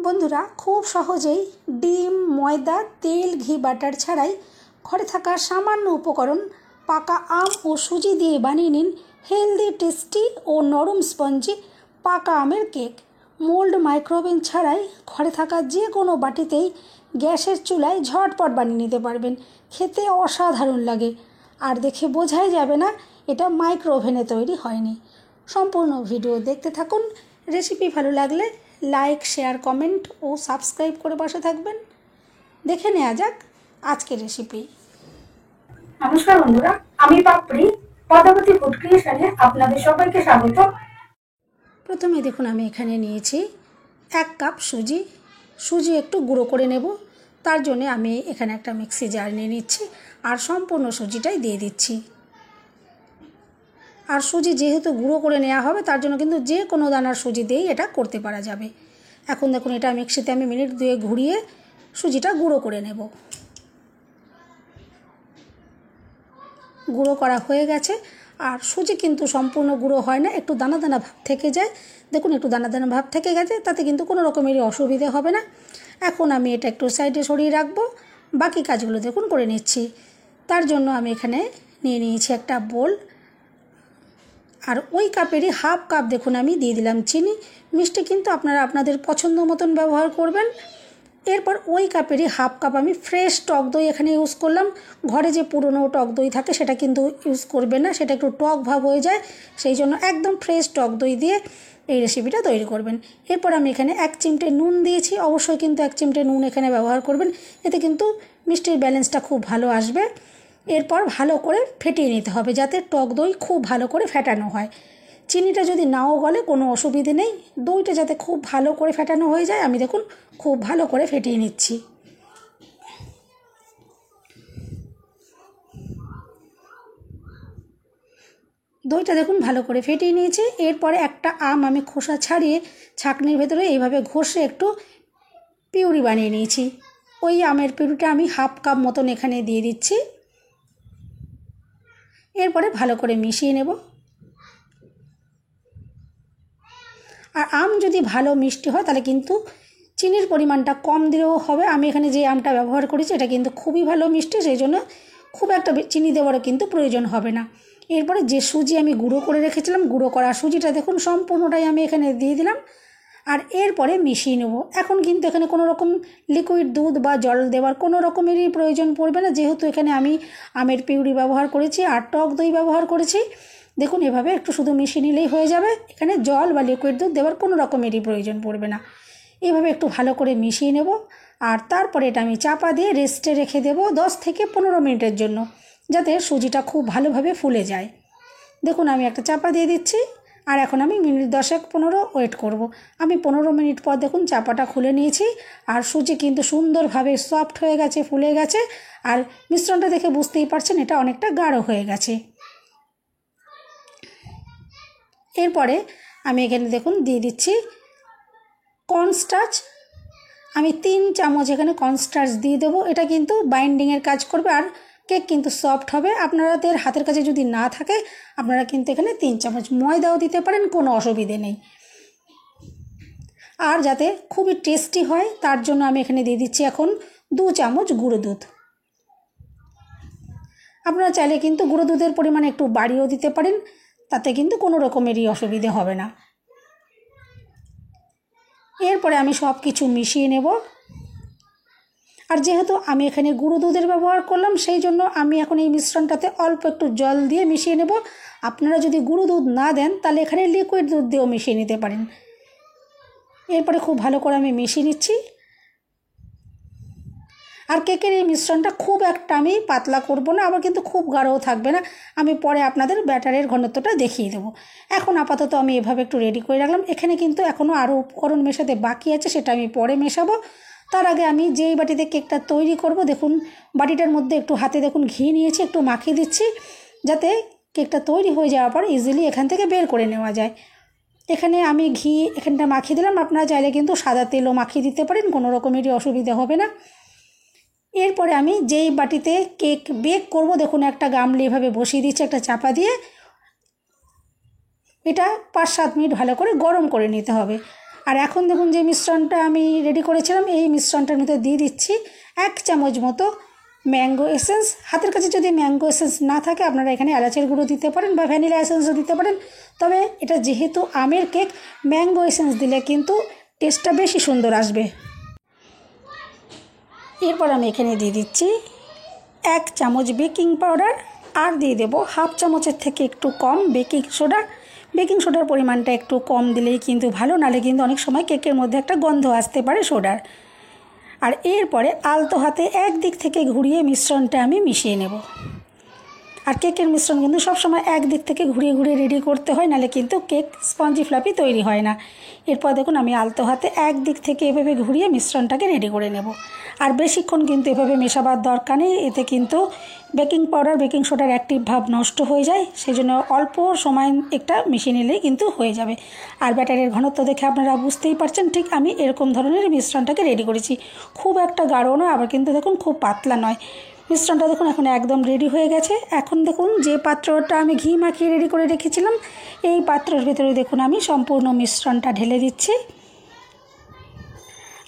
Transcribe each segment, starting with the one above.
বন্ধুরা খুব সহজেই ডিম ময়দা তেল ঘি বাটার ছাড়াই ঘরে থাকা সামান্য উপকরণ পাকা আম ও সুজি দিয়ে বানিয়ে নিন হেলদি টেস্টি ও নরম স্পঞ্জি পাকা আমের কেক। মোল্ড মাইক্রোওভেন ছাড়াই ঘরে থাকা যে কোনো বাটিতেই গ্যাসের চুলায় ঝটপট বানিয়ে নিতে পারবেন। খেতে অসাধারণ লাগে আর দেখে বোঝাই যাবে না এটা মাইক্রোওভেনে তৈরি হয়নি। সম্পূর্ণ ভিডিও দেখতে থাকুন। রেসিপি ভালো লাগলে লাইক শেয়ার কমেন্ট ও সাবস্ক্রাইব করে পাশে থাকবেন। দেখে নেওয়া যাক আজকের রেসিপি। নমস্কার বন্ধুরা, আমি পাপড়ি পদ্মাবতী ফুড ক্রিয়েশনে আপনাদের সবাইকে স্বাগত। প্রথমে দেখুন আমি এখানে নিয়েছি 1 কাপ সুজি একটু গুঁড়ো করে নেব। তার জন্য আমি এখানে একটা মিক্সি জার নিয়ে নিচ্ছি আর সম্পূর্ণ সুজিটাই দিয়ে দিচ্ছি। আর সুজি যেহেতু গুঁড়ো করে নেওয়া হবে তার জন্য কিন্তু যে কোনো দানার সুজি দিয়েই এটা করতে পারা যাবে। এখন দেখুন এটা মিক্সিতে আমি মিনিট 2 ঘুরিয়ে সুজিটা গুঁড়ো করে নেব। গুঁড়ো করা হয়ে গেছে। আর সুজি কিন্তু সম্পূর্ণ গুঁড়ো হয় না, একটু দানা দানা ভাব থেকে যায়। দেখুন একটু দানা দানা ভাব থেকে গেছে, তাতে কিন্তু কোনো রকমেরই অসুবিধে হবে না। এখন আমি এটা একটু সাইডে সরিয়ে রাখবো, বাকি কাজগুলো দেখুন করে নিচ্ছি। তার জন্য আমি এখানে নিয়ে নিয়েছি একটা বোল, আর ওই কাপেরই হাফ কাপ দেখুন আমি দিয়ে দিলাম চিনি। মিষ্টি কিন্তু আপনারা আপনাদের পছন্দ মতন ব্যবহার করবেন। এরপর ওই কাপেরই হাফ কাপ আমি ফ্রেশ টক দই এখানে ইউজ করলাম। ঘরে যে পুরনো টক দই থাকে সেটা কিন্তু ইউজ করবেন না, সেটা একটু টক ভাব হয়ে যায়, সেই জন্য একদম ফ্রেশ টক দই দিয়ে এই রেসিপিটা তৈরি করবেন। এরপর আমি এখানে 1 চিমটে নুন দিয়েছি, অবশ্যই কিন্তু 1 চিমটে নুন এখানে ব্যবহার করবেন, এতে কিন্তু মিষ্টির ব্যালেন্সটা খুব ভালো আসবে। এরপর ভালো করে ফেটিয়ে নিতে হবে যাতে টক দই খুব ভালো করে ফেটানো হয়। চিনিটা যদি নাও গলে কোনো অসুবিধে নেই, দইটা যাতে খুব ভালো করে ফেটানো হয়ে যায়। আমি দেখুন খুব ভালো করে ফেটিয়ে নিচ্ছি। দইটা দেখুন ভালো করে ফেটিয়ে নিয়েছি। এরপরে একটা আম আমি খোসা ছাড়িয়ে ছাঁকনির ভেতরে এইভাবে ঘষে একটু পিউরি বানিয়ে নিয়েছি। ওই আমের পিউরিটা আমি হাফ কাপ মতন এখানে দিয়ে দিচ্ছি। এরপরে ভালো করে মিশিয়ে নেব। আর আম যদি ভালো মিষ্টি হয় তাহলে কিন্তু চিনির পরিমাণটা কম দিলেও হবে। আমি এখানে যে আমটা ব্যবহার করেছি এটা কিন্তু খুবই ভালো মিষ্টি, সেই জন্য খুব একটা চিনি দেওয়ারও কিন্তু প্রয়োজন হবে না। এরপরে যে সুজি আমি গুঁড়ো করে রেখেছিলাম, গুঁড়ো করা সুজিটা দেখুন সম্পূর্ণটাই আমি এখানে দিয়ে দিলাম। আর এরপরে মিশিয়ে নেব। এখন কিন্তু এখানে কোনো রকম লিকুইড দুধ বা জল দেওয়ার কোনো রকমেরই প্রয়োজন পড়বে না, যেহেতু এখানে আমি আমের পিউরি ব্যবহার করেছি আর টক দই ব্যবহার করেছি। দেখুন এভাবে একটু শুধু মিশিয়ে নিলেই হয়ে যাবে, এখানে জল বা লিকুইড দুধ দেওয়ার কোনো রকমেরই প্রয়োজন পড়বে না। এভাবে একটু ভালো করে মিশিয়ে নেব। আর তারপরে এটা আমি চাপা দিয়ে রেস্টে রেখে দেব 10 থেকে 15 মিনিটের জন্য, যাতে সুজিটা খুব ভালোভাবে ফুলে যায়। দেখুন আমি একটা চাপা দিয়ে দিচ্ছি আর এখন আমি মিনিট 10-15 ওয়েট করব। আমি 15 মিনিট পর দেখুন চাপাটা খুলে নিয়েছি আর সুজি কিন্তু সুন্দরভাবে সফট হয়ে গেছে, ফুলে গেছে। আর মিশ্রণটা দেখে বুঝতেই পারছেন এটা অনেকটা গাঢ় হয়ে গেছে। এরপরে আমি এখানে দেখুন দিয়ে দিচ্ছি কর্নস্টার্চ। আমি 3 চামচ এখানে কর্নস্টার্চ দিয়ে দেবো। এটা কিন্তু বাইন্ডিংয়ের কাজ করবে আর কেক কিন্তু সফট হবে। আপনাদের হাতের কাছে যদি না থাকে আপনারা কিন্তু এখানে 3 চামচ ময়দাও দিতে পারেন, কোনো অসুবিধে নেই। আর যাতে খুবই টেস্টি হয় তার জন্য আমি এখানে দিয়ে দিচ্ছি এখন 2 চামচ গুঁড়ো দুধ। আপনারা চাইলে কিন্তু গুঁড়ো দুধের পরিমাণ একটু বাড়িয়েও দিতে পারেন, তাতে কিন্তু কোনো রকমেরই অসুবিধে হবে না। এরপরে আমি সব কিছু মিশিয়ে নেব। আর যেহেতু আমি এখানে গুঁড়ো দুধের ব্যবহার করলাম সেই জন্য আমি এখন এই মিশ্রণটাতে অল্প একটু জল দিয়ে মিশিয়ে নেব। আপনারা যদি গুঁড়ো দুধ না দেন তাহলে এখানে লিকুইড দুধ দিয়েও মিশিয়ে নিতে পারেন। এরপরে খুব ভালো করে আমি মিশিয়ে নিচ্ছি। আর কেকের এই মিশ্রণটা খুব একটা আমি পাতলা করব না, আবার কিন্তু খুব গাঢ়ও থাকবে না। আমি পরে আপনাদের ব্যাটারের ঘনত্বটা দেখিয়ে দেবো। এখন আপাতত আমি এভাবে একটু রেডি করে রাখলাম। এখানে কিন্তু এখনও আরও উপকরণ মেশাতে বাকি আছে, সেটা আমি পরে মেশাবো। তার আগে আমি যেই বাটিতে কেকটা তৈরি করব দেখুন বাটিটার মধ্যে একটু হাতে দেখুন ঘি নিয়েছি, একটু মাখিয়ে দিচ্ছি যাতে কেকটা তৈরি হয়ে যাওয়ার পর ইজিলি এখান থেকে বের করে নেওয়া যায়। এখানে আমি ঘি এখানটা মাখিয়ে দিলাম, আপনারা চাইলে কিন্তু সাদা তেলও মাখিয়ে দিতে পারেন, কোনো রকমেরই অসুবিধা হবে না। এরপরে আমি যেই বাটিতে কেক বেক করব দেখুন একটা গামলি এভাবে বসিয়ে দিচ্ছি একটা চাপা দিয়ে। এটা 5-7 মিনিট ভালো করে গরম করে নিতে হবে। আর এখন দেখুন যে মিশ্রণটা আমি রেডি করেছিলাম, এই মিশ্রণটার মধ্যে দিয়ে দিচ্ছি 1 চামচ মতো ম্যাঙ্গো এসেন্স। হাতের কাছে যদি ম্যাঙ্গো এসেন্স না থাকে আপনারা এখানে এলাচের গুঁড়ো দিতে পারেন বা ভ্যানিলা এসেন্সও দিতে পারেন, তবে এটা যেহেতু আমের কেক, ম্যাঙ্গো এসেন্স দিলে কিন্তু টেস্টটা বেশি সুন্দর আসবে। এরপর আমি এখানে দিয়ে দিচ্ছি 1 চামচ বেকিং পাউডার, আর দিয়ে দেবো 1/2 চামচের থেকে একটু কম বেকিং সোডা। বেকিং সোডার পরিমাণটা একটু কম দিলেই কিন্তু ভালো, নাহলে কিন্তু অনেক সময় কেকের মধ্যে একটা গন্ধ আসতে পারে সোডার। আর এরপরে আলতো হাতে একদিক থেকে ঘুরিয়ে মিশ্রণটা আমি মিশিয়ে নেব। আর কেকের মিশ্রণ কিন্তু সবসময় একদিক থেকে ঘুরিয়ে ঘুরিয়ে রেডি করতে হয়, নাহলে কিন্তু কেক স্পঞ্জি ফ্লাফি তৈরি হয় না। এরপর দেখুন আমি আলতো হাতে একদিক থেকে এভাবে ঘুরিয়ে মিশ্রণটাকে রেডি করে নেব। আর বেশিক্ষণ কিন্তু এভাবে মেশাবার দরকার নেই, এতে কিন্তু বেকিং পাউডার বেকিং সোডার অ্যাক্টিভ ভাব নষ্ট হয়ে যায়, সেই জন্য অল্প সময় একটা মিশিয়ে নিলেই কিন্তু হয়ে যাবে। আর ব্যাটারের ঘনত্ব দেখে আপনারা বুঝতেই পারছেন, ঠিক আমি এরকম ধরনের মিশ্রণটাকে রেডি করেছি। খুব একটা গাঢ় নয়, আবার কিন্তু দেখুন খুব পাতলা নয়। মিশ্রণটা দেখুন এখন একদম রেডি হয়ে গেছে। এখন দেখুন যে পাত্রটা আমি ঘি মাখিয়ে রেডি করে রেখেছিলাম, এই পাত্রের ভিতরে দেখুন আমি সম্পূর্ণ মিশ্রণটা ঢেলে দিচ্ছি।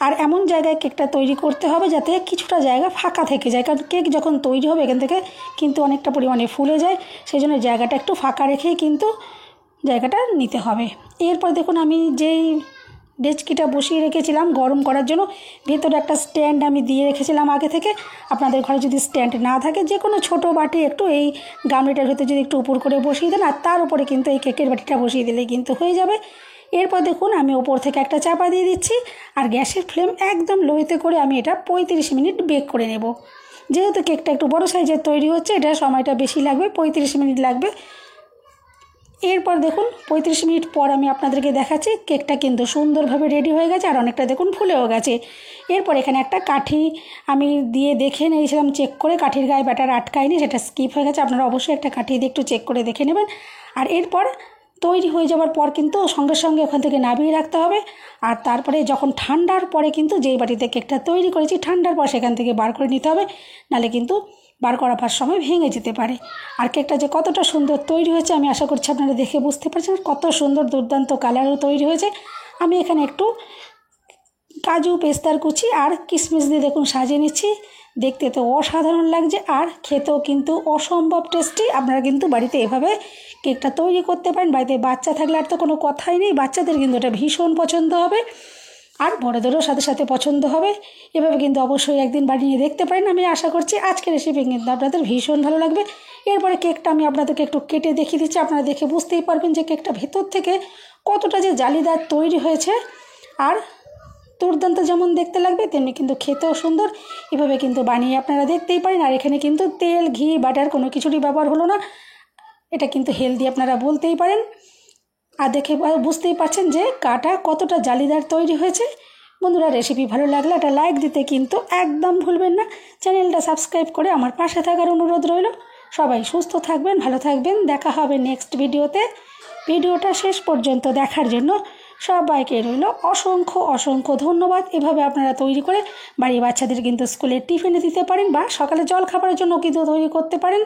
আর এমন জায়গায় কেকটা তৈরি করতে হবে যাতে কিছুটা জায়গা ফাঁকা থেকে যায়, কারণ কেক যখন তৈরি হবে এখান থেকে কিন্তু অনেকটা পরিমাণে ফুলে যায়, সেই জন্য জায়গাটা একটু ফাঁকা রেখেই কিন্তু জায়গাটা নিতে হবে। এরপর দেখুন আমি যেই ডেচকিটা বসিয়ে রেখেছিলাম গরম করার জন্য, ভেতরে একটা স্ট্যান্ড আমি দিয়ে রেখেছিলাম আগে থেকে। আপনাদের ঘরে যদি স্ট্যান্ড না থাকে, যে কোনো ছোটো বাটি একটু এই গামলিটার ভেতরে যদি একটু উপর করে বসিয়ে দেন, আর তার উপরে কিন্তু এই কেকের বাটিটা বসিয়ে দিলে কিন্তু হয়ে যাবে। এরপর দেখুন আমি ওপর থেকে একটা চাপা দিয়ে দিচ্ছি, আর গ্যাসের ফ্লেম একদম লোতে করে আমি এটা 35 মিনিট বেক করে নেব। যেহেতু কেকটা একটু বড় সাইজের তৈরি হচ্ছে, এটা সময়টা বেশি লাগবে, 35 মিনিট লাগবে। এরপর দেখুন 35 মিনিট পর আমি আপনাদেরকে দেখাচ্ছি কেকটা কিন্তু সুন্দরভাবে রেডি হয়ে গেছে, আর অনেকটা দেখুন ফুলেও গেছে। এরপর এখানে একটা কাঠি আমি দিয়ে দেখে নিয়েছিলাম চেক করে, কাঠির গায়ে ব্যাটার আটকায়নি, সেটা স্কিপ হয়ে গেছে। আপনারা অবশ্যই একটা কাঠি দিয়ে একটু চেক করে দেখে নেবেন। আর এরপর তৈরি হয়ে যাওয়ার পর কিন্তু সঙ্গে সঙ্গে ওখান থেকে নামিয়ে রাখতে হবে। আর তারপরে যখন ঠান্ডার পরে কিন্তু যেই বাটিতে কেকটা তৈরি করেছি, ঠান্ডার পর সেখান থেকে বার করে নিতে হবে, নাহলে কিন্তু বার করার সময় ভেঙে যেতে পারে। আর কেকটা যে কতটা সুন্দর তৈরি হয়েছে আমি আশা করছি আপনারা দেখে বুঝতে পারছেন, কত সুন্দর দুর্দান্ত কালারও তৈরি হয়েছে। আমি এখানে একটু কাজু পেস্তার কুচি আর কিশমিশ দিয়ে দেখুন সাজিয়ে নিচ্ছি। দেখতে তো অসাধারণ লাগছে, আর খেতেও কিন্তু অসম্ভব টেস্টি। আপনারা কিন্তু বাড়িতে এভাবে কেকটা তৈরি করতে পারেন। বাড়িতে বাচ্চা থাকলে আর তো কোনো কথাই নেই, বাচ্চাদের কিন্তু এটা ভীষণ পছন্দ হবে, আর বড়দেরও সাথে সাথে পছন্দ হবে। এভাবে কিন্তু অবশ্যই একদিন বানিয়ে দেখতে পারেন। আমি আশা করছি আজকের রেসিপি কিন্তু আপনাদের ভীষণ ভালো লাগবে। এরপরে কেকটা আমি আপনাদেরকে একটু কেটে দেখিয়ে দিচ্ছি, আপনারা দেখে বুঝতেই পারবেন যে কেকটা ভেতর থেকে কতটা যে জালিদার তৈরি হয়েছে, আর দুর্দান্ত যেমন দেখতে লাগবে তেমনি কিন্তু খেতেও সুন্দর। এভাবে কিন্তু বানিয়ে আপনারা দেখতেই পারেন। আর এখানে কিন্তু তেল ঘি বাটার কোনো কিছুরই ব্যবহার হলো না, এটা কিন্তু হেলদি আপনারা বলতেই পারেন। আর দেখে বুঝতেই পারছেন যে কাটা কতটা জালিদার তৈরি হয়েছে। বন্ধুরা রেসিপি ভালো লাগলে একটা লাইক দিতে কিন্তু একদম ভুলবেন না। চ্যানেলটা সাবস্ক্রাইব করে আমার পাশে থাকার অনুরোধ রইল। সবাই সুস্থ থাকবেন, ভালো থাকবেন, দেখা হবে নেক্সট ভিডিওতে। ভিডিওটা শেষ পর্যন্ত দেখার জন্য সবাইকে রইল অসংখ্য অসংখ্য ধন্যবাদ। এভাবে আপনারা তৈরি করে বাড়ির বাচ্চাদের কিন্তু স্কুলের টিফিনে দিতে পারেন, বা সকালে জল খাবারের জন্য কিন্তু তৈরি করতে পারেন।